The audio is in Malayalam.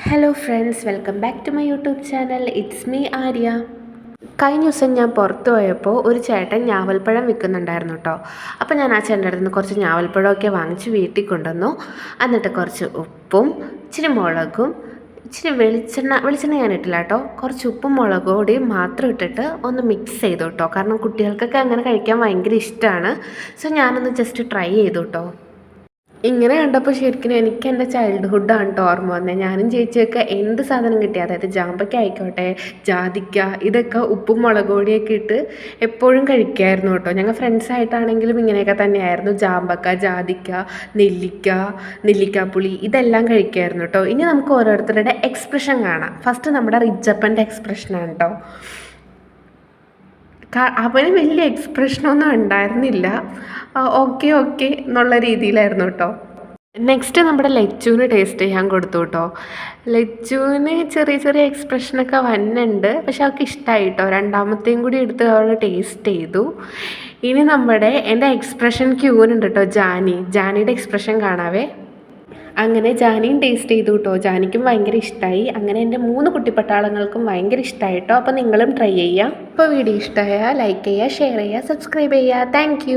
Hello friends, welcome back to my YouTube channel. It's me Arya. കഴിഞ്ഞ ദിവസം ഞാൻ പുറത്ത് പോയപ്പോൾ ഒരു ചേട്ടൻ ഞാവൽപ്പഴം വിൽക്കുന്നുണ്ടായിരുന്നു കേട്ടോ. അപ്പോൾ ഞാൻ ആ ചേട്ടൻ്റെ അടുത്ത് നിന്ന് കുറച്ച് ഞാവൽപ്പഴമൊക്കെ വാങ്ങിച്ച് വീട്ടിൽ കൊണ്ടുവന്നു. എന്നിട്ട് കുറച്ച് ഉപ്പും ഇച്ചിരി മുളകും ഇച്ചിരി വെളിച്ചെണ്ണ ഞാൻ ഇട്ടില്ല കേട്ടോ. കുറച്ച് ഉപ്പും മുളക് പൊടിയും മാത്രം ഇട്ടിട്ട് ഒന്ന് മിക്സ് ചെയ്തു കേട്ടോ. കാരണം കുട്ടികൾക്കൊക്കെ അങ്ങനെ കഴിക്കാൻ ഭയങ്കര ഇഷ്ടമാണ്. സോ ഞാനൊന്ന് ജസ്റ്റ് ട്രൈ ചെയ്തു കേട്ടോ. ഇങ്ങനെ കണ്ടപ്പോൾ ശരിക്കും എനിക്ക് എൻ്റെ ചൈൽഡ്ഹുഡാണ് കേട്ടോ ഓർമ്മ വന്നത്. ഞാനും ചേച്ചിയൊക്കെ എന്ത് സാധനം കിട്ടി, അതായത് ജാമ്പയ്ക്ക ആയിക്കോട്ടെ, ജാതിക്ക, ഇതൊക്കെ ഉപ്പും മുളക് പൊടിയൊക്കെ ഇട്ട് എപ്പോഴും കഴിക്കുമായിരുന്നു കേട്ടോ. ഞങ്ങൾ ഫ്രണ്ട്സായിട്ടാണെങ്കിലും ഇങ്ങനെയൊക്കെ തന്നെയായിരുന്നു. ജാമ്പക്ക, ജാതിക്ക, നെല്ലിക്കാപ്പുളി ഇതെല്ലാം കഴിക്കുമായിരുന്നു കേട്ടോ. ഇനി നമുക്ക് ഓരോരുത്തരുടെ എക്സ്പ്രഷൻ കാണാം. ഫസ്റ്റ് നമ്മുടെ റിച്ചപ്പൻ്റെ എക്സ്പ്രഷനാണ് കേട്ടോ. അവന് വലിയ എക്സ്പ്രഷനൊന്നും ഉണ്ടായിരുന്നില്ല. ഓക്കെ ഓക്കെ എന്നുള്ള രീതിയിലായിരുന്നു കേട്ടോ. നെക്സ്റ്റ് നമ്മുടെ ലച്ചുവിന് ടേസ്റ്റ് ചെയ്യാൻ കൊടുത്തു കേട്ടോ. ലച്ചുവിന് ചെറിയ ചെറിയ എക്സ്പ്രഷനൊക്കെ വന്നുണ്ട്, പക്ഷെ അവൾക്ക് ഇഷ്ടമായി കേട്ടോ. രണ്ടാമത്തെയും കൂടി എടുത്ത് അവൾ ടേസ്റ്റ് ചെയ്തു. ഇനി എൻ്റെ എക്സ്പ്രഷൻ ക്യൂനുണ്ട് കേട്ടോ. ജാനിയുടെ എക്സ്പ്രഷൻ കാണാവേ. അങ്ങനെ ജാനിയും ടേസ്റ്റ് ചെയ്തു കേട്ടോ. ജാനിക്കും ഭയങ്കര ഇഷ്ടമായി. അങ്ങനെ എൻ്റെ 3 കുട്ടിപ്പട്ടാളങ്ങൾക്കും ഭയങ്കര ഇഷ്ടമായി കേട്ടോ. അപ്പോൾ നിങ്ങളും ട്രൈ ചെയ്യുക. അപ്പോൾ വീഡിയോ ഇഷ്ടമായാൽ ലൈക്ക് ചെയ്യുക, ഷെയർ ചെയ്യുക, സബ്സ്ക്രൈബ് ചെയ്യുക. താങ്ക്